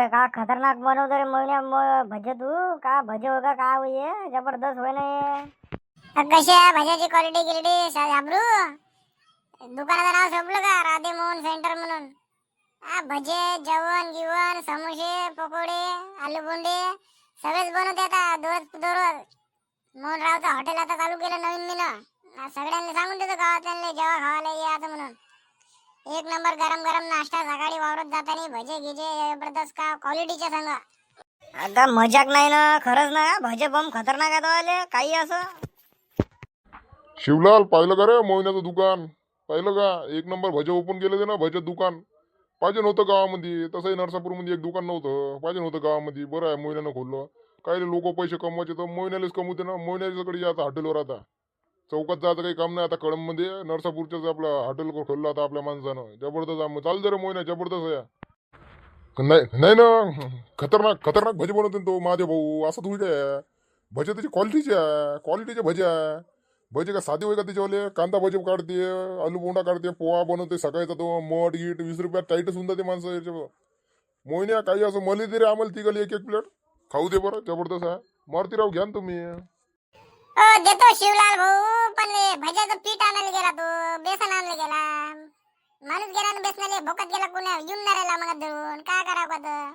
बापरे का खतरनाक बनवतो रे मोहिन्या भजे तू का भजे होगा का होई जबरदस्त होय ना हे कशा भज्याची क्वालिटी गिलिटी झाबरू दुकानाचं नाव शोभलं का राधे मोहन सेंटर म्हणून भजे जेवण गिवण समोसे पकोडे आलू बोंडे सगळेच बनवते आता दररोज मोहनरावचं हॉटेल आता चालू केलं नवीन मीनं सगळ्यांनी सांगून देतो गावातल्या जेव्हा खावायला ये आता म्हणून एक नंबर गरम गरम नाश्ता सकाळी वावरत जाताना भजे गिजे जबरदस्त का क्वालिटीच्या सांगा आता मजाक नाही ना खरंच ना भजे बम खतरनाक आहे तो काही असं शिवलाल पाहिलं का रे मोहिन्याचं दुकान पाहिलं का एक नंबर भजे ओपन केले ते ना भजे दुकान पाहिजे नव्हतं गावामध्ये तसंही नरसापूरमध्ये एक दुकान नव्हतं पाहिजे नव्हतं गावामध्ये बरं आहे मोहिन्यानं खोललं काही लोक पैसे कमवायचे तर मोहिन्यालाच कमवते ना मोहिन्याच्याकडे आता हॉटेलवर आता चौकात जायचं काही काम नाही आता कळममध्ये नरसापूरच्याच आपलं हॉटेल खोललं आता आपल्या माणसानं जबरदस्त चालू दे रे मोहिन्या जबरदस्त आहे नाही नाही ना खतरनाक खतरनाक भजे बनवते तो माझे भाऊ असं थोडी आहे भजे त्याची क्वालिटीचे आहे क्वालिटीचे भजे आहे भजे का साधे होय का त्याच्यावाले कांदा भजे काढते आलू बोंडा काढते पोहा बनवते सकाळचा तो मठ गीट 20 रुपयात टाईटच होऊन जाते माणसं याच्या मोहिन्या काही असं मला दे रे आम्हाला तिघाली एक एक प्लेट खाऊ दे बरं जबरदस्त आहे मारुती राव घ्या ना तुम्ही देतो शिवलाल भाऊ पण भज्याचं पीठ आणायला गेला तो बेसन आणलं गेला माणूस गेला ना बेसनाले भोकात गेला कुणा येऊन नाही राहिला मग धरून काय करावं आता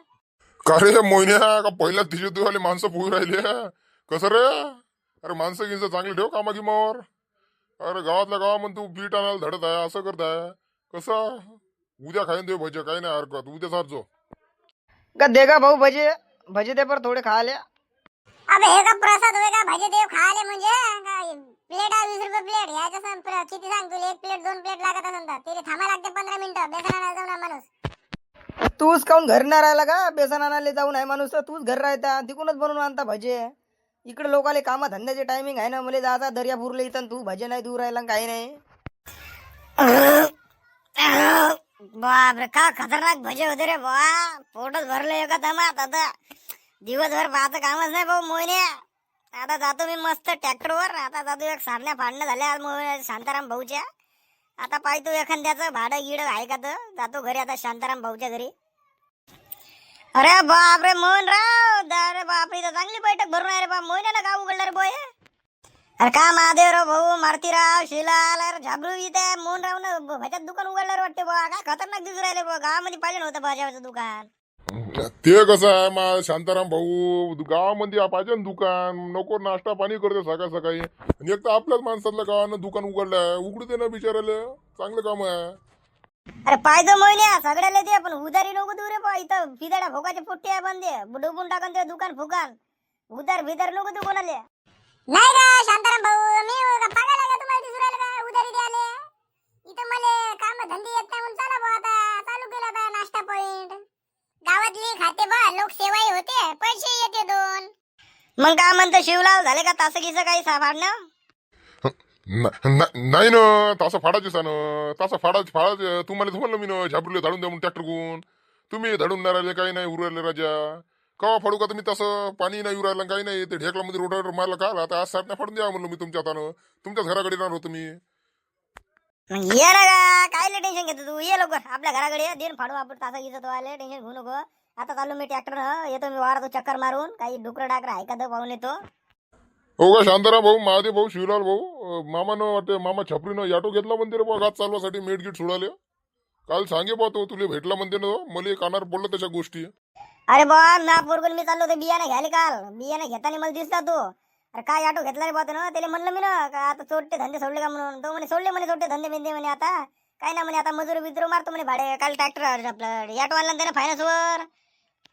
का रे मोहिन्या का पहिल्या तिथे माणसं पोहू राहिले कसं रे अरे माणसं गिंसं चांगली ठेव कामा गिमावर अरे गावातल्या गावामध्ये तू पीठ आणायला धडत आहे असं करताय कसं उद्या खाईन देऊ भजे काही नाही हरकत उद्या सारजो का देगा भाऊ भजे भजे दे पर थोडे खा ले अबे हे का प्रसाद होय का भजे देव खाले म्हणजे प्लेट आहे 20 रुपये प्लेट ह्याच्या किती सांग तुला एक प्लेट 2 प्लेट लागत असेल तर तिथे थांबा लागते 15 मिनिटं बेसन आणायला जाऊन माणूस तूच काऊन घर नाही राहिला का बेसन आणायला जाऊन आहे माणूस तूच घर राहता तिकूनच बनवून आणता भजे इकडे लोकाले कामा धंद्याचे टायमिंग आहे ना मला जायचा दर्यापूरला इथं तू भजे नाही दूर राहिला काही नाही बापरे का खतरनाक भजे होते रे बा पोटच भरलं एका दमात आता दिवसभर पाहतं कामच नाही भाऊ मोहिने आता जातो मी मस्त ट्रॅक्टरवर आता जातो एक सारण्या फाडणं झाल्या शांताराम भाऊच्या आता पाहतो एखाद्याचं भाडं गिड आहे का तर जातो घरी आता शांताराम भाऊच्या घरी अरे बापरे मोहनराव अरे बापरे इथं चांगली बैठक भरून आहे रे बा मोहिन्यानं का उघडलं रे बोय अरे का महादेवराव भाऊ मारुतीराव शिलाल अरे झाबरू इथे मोहनरावनं भज्यात दुकान उघडलं वाटते बा काय खतरनाक दिसू राहिले बा गावामध्ये पाहिजे नव्हतं भाज्याचं दुकान ते कसं आहे मा शांताराम भाऊ गावामध्ये पाहिजे ना दुकान नको नाश्ता पाणी करते सकाळ सकाळी आणि एक तर आपल्याच माणसातल्या गावानं दुकान उघडलंय उघडू दे ना बिचारायला चांगलं काम आहे अरे पायदो मोहिन्या सगळ्याला दे पण उधारी नको देऊ रे बा इथं फिदाड्या भोकाचे पुट्टे आहे बंदे डुबून टाकन ते दुकान फुकान उधार भिदार नको देऊ कोणाले नाही रे शांताराम भाऊ मी पागायला का तुम्हाला दिसू राहिलं का उधारी द्याले इथं मला काम धंदे येत नाही म्हणून चला बा आता चालू केला आता नाश्ता पॉइंट गावातली खाते बा लोकसेवाही होते पैसे येते 2 मग काय म्हणतो शिवलाल झाले का तास गिस काही फाडणं नाही ना तसं फाडायचं ना तसं फाडायचं तुम्हाला मी ना झाबरूले धाडून द्या म्हणून ट्रॅक्टर गुण तुम्ही धाडून नाही राहिले काही नाही उरले राजा कवा फाडू का तुम्ही तसं पाणी नाही उरायला काही नाही ते ढेकलामध्ये रोटावर मारलं का आता आज साठ फाडून द्या म्हणलं मी तुमच्या हातानं तुमच्याच घराकडे येणार होतो मी ये ना का काय टेन्शन घेतो तू ये लवकर आपल्या घराकडे दिन फाडू आपण तासा गिस तो आले टेन्शन घेऊ नको आता चालू मी ट्रॅक्टर येतो मी वारात चक्कर मारून काही डुकर डाकर आहे का तर पाहून येतो हो का शांताराम भाऊ महादेव भाऊ शिवलाल भाऊ मामानं वाटते मामा छपरीनं याटो घेतला म्हणते रे बा गात चालवासाठी मेट गीट सोडाले काल सांगे बा तो तुला भेटला म्हणते ना मला कानार पडलं त्याच्या गोष्टी अरे बा ना पोरगून मी चाललो होतो बियाणे घ्यायला काल बियाणे घेताना मला दिसला तो अरे काय ऑटो घेतला रे बा ना त्याला म्हणलं मी ना का आता चोट्टे धंदे सोडले का म्हणून तो म्हणे सोडले म्हणे चोट्टे धंदे बिंदे म्हणे आता काय ना म्हणे आता मजूर बिजूर मारतो म्हणे भाडे काल ट्रॅक्टर आपलं ऑटो आणला त्याने फायनान्स वर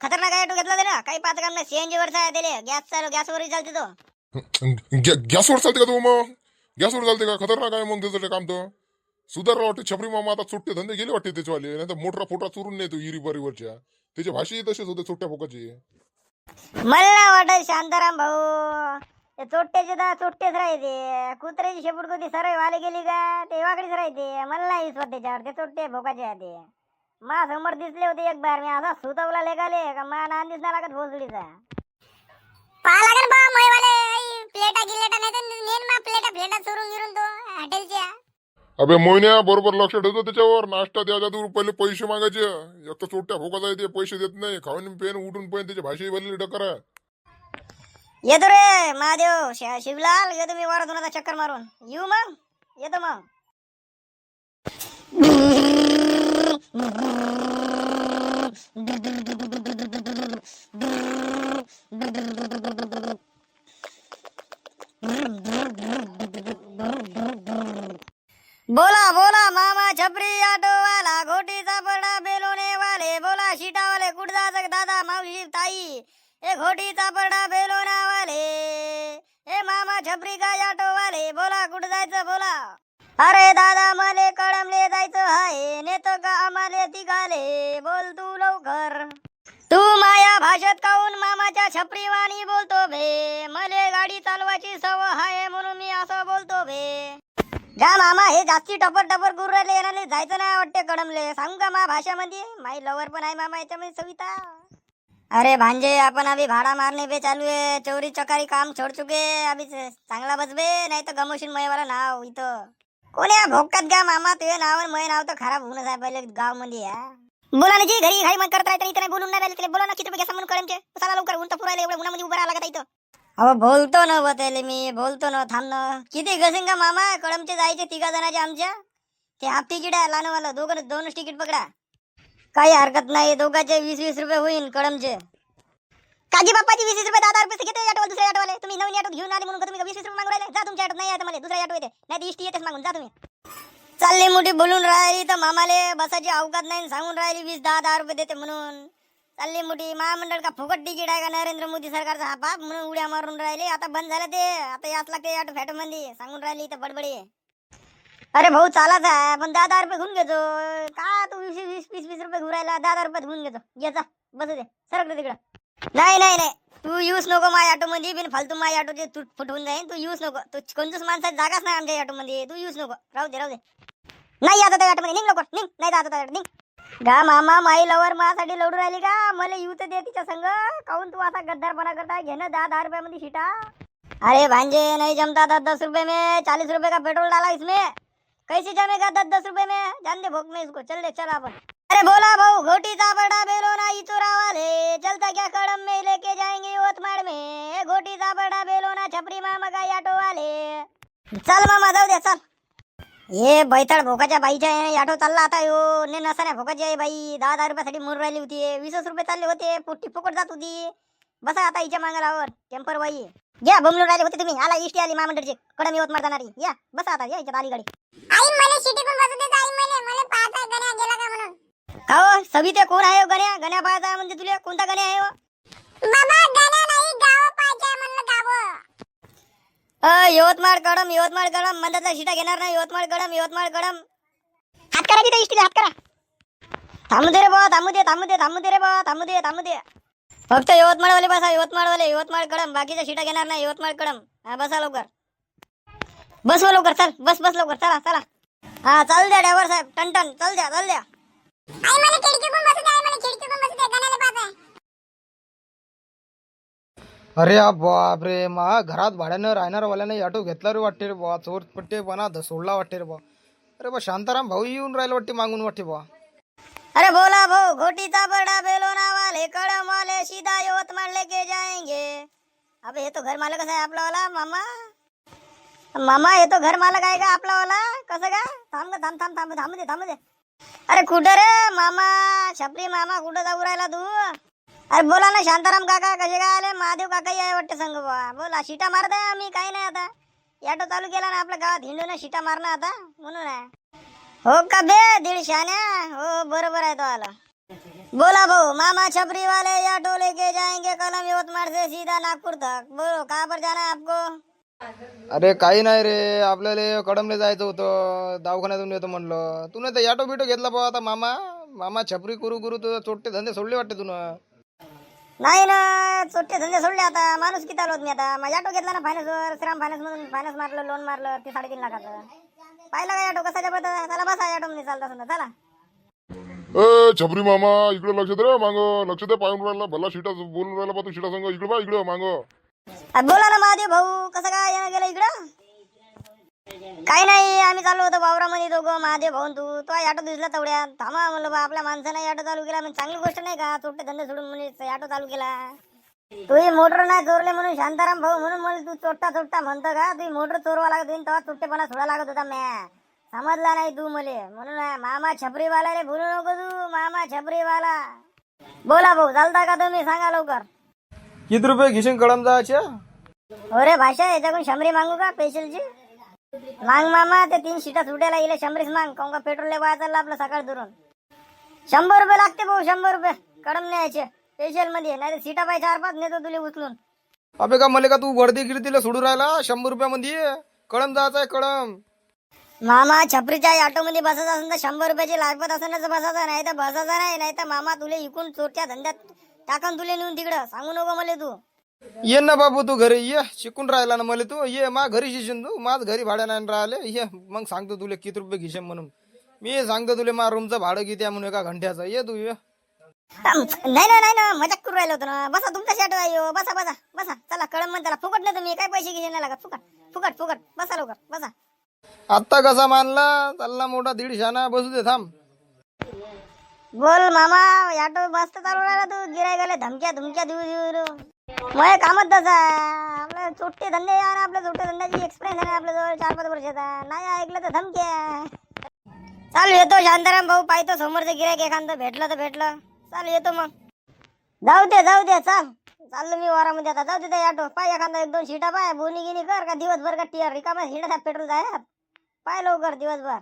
खतरनाक ऑटो घेतला त्यानं काही पाच काम नाही सीएनजी वरचा आहे त्याला गॅसवर चालते तो गॅसवर चालते का तू मग गॅसवर चालते का खतरनाक आहे मग त्याचं काम तर सुधारला वाटते छपरी मामा आता सुट्टे धंदे गेले वाटते त्याच्यावाले नाही तर मोठरा फोटा चुरून नेतो इरी बरीवरच्या त्याच्या भाषेही तसेच होते सुट्ट्या फोकाची मला वाटत शांताराम भाऊ ते चोट्ट्याचे तर चोट्टेच राहते कुत्र्याची शेपूट कोती सरळ वाले गेली का ते वाकडीच राहते मला नाही विश्वास त्याच्यावर ते चोट्टे भोकाचे आहे ते मा समोर दिसले होते एक बार मी असा सुतवला लेगाले का मा नान दिसणार लागत भोसडीचा पाहा लागेल बा मोयवाले प्लेटा गिलेटा नाही तर नेन मा प्लेटा चोरून गिरून तो हॉटेलच्या अबे मोहिन्या बरोबर लक्ष ठेवतो त्याच्यावर. नाश्ता द्यायच्या दूर पहिले पैसे मागायचे. एक तर चोट्या फोकाचा आहे ते, पैसे देत नाही. खाऊन पेन उठून पेन त्याची भाषा भरली डकर आहे. येतो रे महादेव शिवलाल, येतो मी वारातून आता चक्कर मारून. येऊ मग, येतो मग. बोला बोला मामा छपरी ऑटो वाला, घोटीचा पडा बेलोने वाले, बोला शिटा वाले, कुठं जायचं दादा मावशी ताई, ए घोटीचा पडा बेलोना वाले, ए मामा छपरी काय ऑटो वाले, बोला कुठं जायचं बोला. अरे दादा मले कळमले जायचं हाय, नेतो का आम्हाले तिघाले, बोल तू लवकर. तू माया भाषेत काऊन मामाच्या छपरी वाणी बोलतो बे, मले गाडी चालवायची सवय हाय म्हणून मी असं बोलतो बे. जा मामा, हे जास्ती टपर टपर करून राहिले, येणारे जायचं नाही वाटते कडमले. सांगू का मा भाषामध्ये, माई लवर पण आहे मामा याच्यामध्ये सविता. अरे भांजे, अपन अभी भाड़ा मारने पे चालू है, चोरी चकारी काम छोड़ चुके, अभी चांगला बसबे नाही तर गमोशीन मयवाला नाव इथं. कोणी भोकात गा मामा, तुझे नाव मय नाव तर खराब होऊनच आहे पहिले गाव मध्ये. बोला ना जी, घरी घाई मग करत राहते, इथं नाही बोलून नाही राहिले. बोला ना किती रुपये घ्या म्हणून कळमचे, चला लवकर, ऊन तर पुरायला एवढं उन्हामध्ये उभं राहा लागत इथं. अहो बोलतो ना बतेले मी, बोलतो ना, थांब ना. किती घसेन का मामा, कळमचे जायचे 3 जणांचे आमच्या. ते हाफ तिकीट आहे लहानवाला, दोनच तिकीट पकडा. काही हरकत नाही, दोघांचे 20-20 रुपये होईल कडमचे. काजी बाप्पाची 20 रुपये 10 रुपये घेते ऑटो, दुसऱ्या ऑटोवाले. तुम्ही नवीन ऑटो घेऊन आले म्हणून का तुम्ही 20 रुपये मागून राहिले. जा तुमच्या ऑटो नाही येत मला, दुसऱ्या ऑटो येते, नाही तर इष्टी येतेच मागून, जा तुम्ही. चालली मोठी बोलून राहिली तर मामाले बसाची अवकात नाही, सांगून राहिली 20-10 रुपये देते म्हणून. चालली मोठी महामंडळ का फुकट तिकीट आहे का नरेंद्र मोदी सरकारचा हा बाप म्हणून उड्या मारून राहिले. आता बंद झालं ते, आता याच लागते ऑटो फॅटो मध्ये, सांगून राहिली तर बडबडी. अरे भाऊ चालाच आहे, पण 10 रुपये घेऊन घेतो का तू, 20 रुपये घेऊन राहिला, 10 रुपये घेऊन घेतो. घ्यायचा बसू दे, सरकलं तिकडं. नाही नाही नाही, तू यूज नको माझ्या ऑटो मध्ये, बिन फालतू माझ्या ऑटोचे तू फुटवून जाईन. तू यूज नको, तू कोणत्याच माणसाची जागाच नाही आमच्या ऑटो मध्ये, तू यूज नको, राहू दे राहू दे. नाही आता त्या ऑटो मध्ये निघ लवकर, निघ, नाही आता त्या निघ. गा मामा, माई लवर माझ्यासाठी लढू राहिली का, मला येऊ तर दे तिच्या संग. काऊन तू असा गद्दारपणा करता, घेणं 10 रुपयामध्ये शिटा. अरे भांजे नहीं जमता 10 रुपये में, 40 रुपये का पेट्रोल डाला इसमें, कैसे जमेगा 10 रुपये में, जान दे भोग में इसको, चल दे चल अपन. अरे बोला भाऊ, घोटीचा बड़ा बेलोना इचोरा वाले, चलता क्या कड़म में लेके जाएंगे यवतमाळ में, घोटीचा बड़ा बेलोना छपरी मामा का ऑटो वाले. चल मामा जाऊ दे चल. हे बैथड भोकाच्या बाईच्या ऑटो चालला आता यो, ने नसाने भोकाची आहे बाई, 10 रुपयासाठी मुर राहिली होती, 20 रुपये चालले होते, पुट्टी फुकट जात होती. बसा आता हिच्या मांगलावर टेम्पर बाई. घ्या बोंबलून राहिले होते तुम्ही, आला इष्टी आली महामंडळची कडम यवतमाळ जाणारी. या बसा आता, या हिच्यात आली गाडी. आई मला सिटी पण बसू देत, आई मला पाहता गण्या गेला का म्हणून. का हो सभी ते कोण आहे गण्या, गण्या पाहता म्हणजे तुला कोणता गण्या आहे हो. बाबा गण्या नाही, गाव पाहायचं म्हणलं गाव. यवतमाळ कडम मंदाचा शिटा घेणार नाही, यवतमाळ कडम. हात करा तिथे इष्टीला, हात करा. थांबू दे रे बा, थांबू दे रे बा, थांबू दे. फक्त यवतमाळवाले बसा, यवतमाळ कडम, बाकीच्या शिटा घेणार नाही, यवतमाळ कडम. हा बसा लवकर, बस लवकर, चल बस लवकर, चला. हा चाल द्या ड्रायव्हर साहेब, टन चल द्या. आई मला खिडकीतून बसू दे, गणाला पाहताय. अरे बाप रे, मा घरात भाड्यानं राहणार वाल्याने ऑटो घेतला रे वाटते रे बा, चोर पट्टेपणा सोडला वाटते रे बा. अरे बा शांताराम भाऊ येऊन राहिला वाटते मागून वाटते बा. अरे बोला भाऊ, घोटीचा बड़ा बेलोना वाले, कड़म वाले सीधा यवतमाळ लेके जाएंगे. अबे हे तो घर मालक आहे आपला वाला मामा, हे तो घर मालक आहे का आपला वाला, कसं का. थांब दे. अरे कुठं रे मामा, छपरी मामा कुठं जाऊ राहिला तू. अरे बोला ना शांताराम काका, कसे काय आले. महादेव काका आहे वाटते संग बा. बोला शिटा मारताय आम्ही, काही नाही आता ऑटो चालू केला ना आपल्या गावात, हिंडून शिटा मारणं आता म्हणून आहे. हो का बे 150, हो बरोबर आहे तो आला. बोला भाऊ, मामा छपरी वाले ऑटो लेके जाएंगे कलम यवतमाळ से सीधा नागपुर तक. बोलो कहाँ पर जाना है आपको. अरे काही नाही रे, आपल्याला कडमले जायचं होतं, दवाखान्यातून येतो म्हणलं. तू नाही तर ऑटो बिटो घेतला बा. आता मामा छपरी करू तुझं चोट्टे धंदे सोडले वाटते तुला. नाही ना, चोट्टे धंदे सोडले आता, माणूस किती आलो मी आता. माझा ऑटो घेतला ना फायनान्सवर, श्रीराम फायनान्स मधून फायनान्स मारलं, लोन मारलं, ते 3.5 लाखाचं. पाहिलं काय ऑटो कसा जबरदस्त आहे. चला बसा ऑटो मध्ये, चालता समजा चला. छपरी मामा इकडे लक्ष दे रे, मांग लक्ष दे, पाहून राहिला भला शिटा बोलून राहिला बा तू शिटा संग. इकडे बा, इकडे मांग. बोला ना महादेव भाऊ, कसं काय येणं गेलं इकडं. काही नाही, आम्ही चाललो होतो वावरामध्ये दोघं, महादेव भाऊन तू ऑटो दिसला तेवढ्यात. थांबा म्हणलं बा, आपल्या माणसाने ऑटो चालू केला म्हणजे चांगली गोष्ट नाही का? चोट्टे धंदे सोडून म्हणजे ऑटो चालू केला. तुही मोटर नाही चोरले म्हणून शांताराम भाऊ म्हणून मला तू चोट्टा म्हणतो का? तुही मोटर चोरवा लागत होती तेव्हा चोट्टेपणा सोडा लागत होता. म्या समजला नाही तू मले म्हणून. मामा छपरीवाला रे, भूलू नको तू, मामा छपरीवाला. बोला भाऊ, चालता का तुम्ही? सांगा लवकर. किती रुपये घेशील कळम जायचे? अरे भाषा, याच्याकडून शंभरी मागू का स्पेशलची? मांग मामा, ते 3 सीटा सुट्याला इले शंभरीच मांग. काऊन का पेट्रोल वाया चालला आपलं सकाळ धरून. 100 रुपये लागते भाऊ, 100 रुपये कडम न्यायचे स्पेशल मध्ये. नाही तर सीटा पाय 4-5 नेतो तुले उचलून. अबे का मले का तू वर्दी गिरतीला सोडून राहिला? 100 रुपयामध्ये कळम जायचं आहे कळम. मामा छपरीच्या ऑटो मध्ये बसायचं असेल तर 100 रुपयाची लागत असेल तर बसायचं, नाही तर बसायचं नाही. नाही तर मामा तुले इकून चोरच्या धंद्यात टाकन तुले नेऊन तिकडं. सांगू नको मला तू. ये ना बाबू, तू घरी ये. शिकून राहिला ना मला तू. ये मा घरी शिकशील तू. माझ घरी भाड्या नाही राहिले. ये मग सांगतो तुला किती रुपये घेशील म्हणून. मी सांगतो तुला मा रूमचं भाडं किती आहे म्हणून एका घंट्याचं. ये तू ये. नाही ना, मजाक करून राहिलो होतो ना. बसा, तुमचा ऑटो आहे. बसा बसा बसा. चला कळम म्हणता फुकट नाही, तुम्ही काय पैसे घेणे नाही लागत. फुकट फुकट. बसा लवकर बसा. आत्ता कसा मानला? चालला मोठा 150 ना. बसू दे थांब. बोल मामा, ऑटो मस्त चालू राहिला तू. गिरायकाले धमक्या देऊ. मग कामच तसं आहे. आपले चोट्टे धंदे यार, आपल्या चोट्टे धंद्याची एक्सपिरियन्स आहे आपल्या जवळ 4-5 वर्षाचा. नाही ऐकलं तर धमक्या. चालू येतो शांताराम भाऊ, पाहतो समोरचं गिरायक एखादं भेटलं तर भेटलं. चालू येतो मग. जाऊ दे चाललो मी वारामध्ये आता. जाऊ दे त्या ऑटो. पाय एखादा 1-2 सीटा पाय. बोनी गिनी कर का दिवसभर का टियर रिकामा सीटा पेट्रोल जाय. पाय लवकर दिवसभर.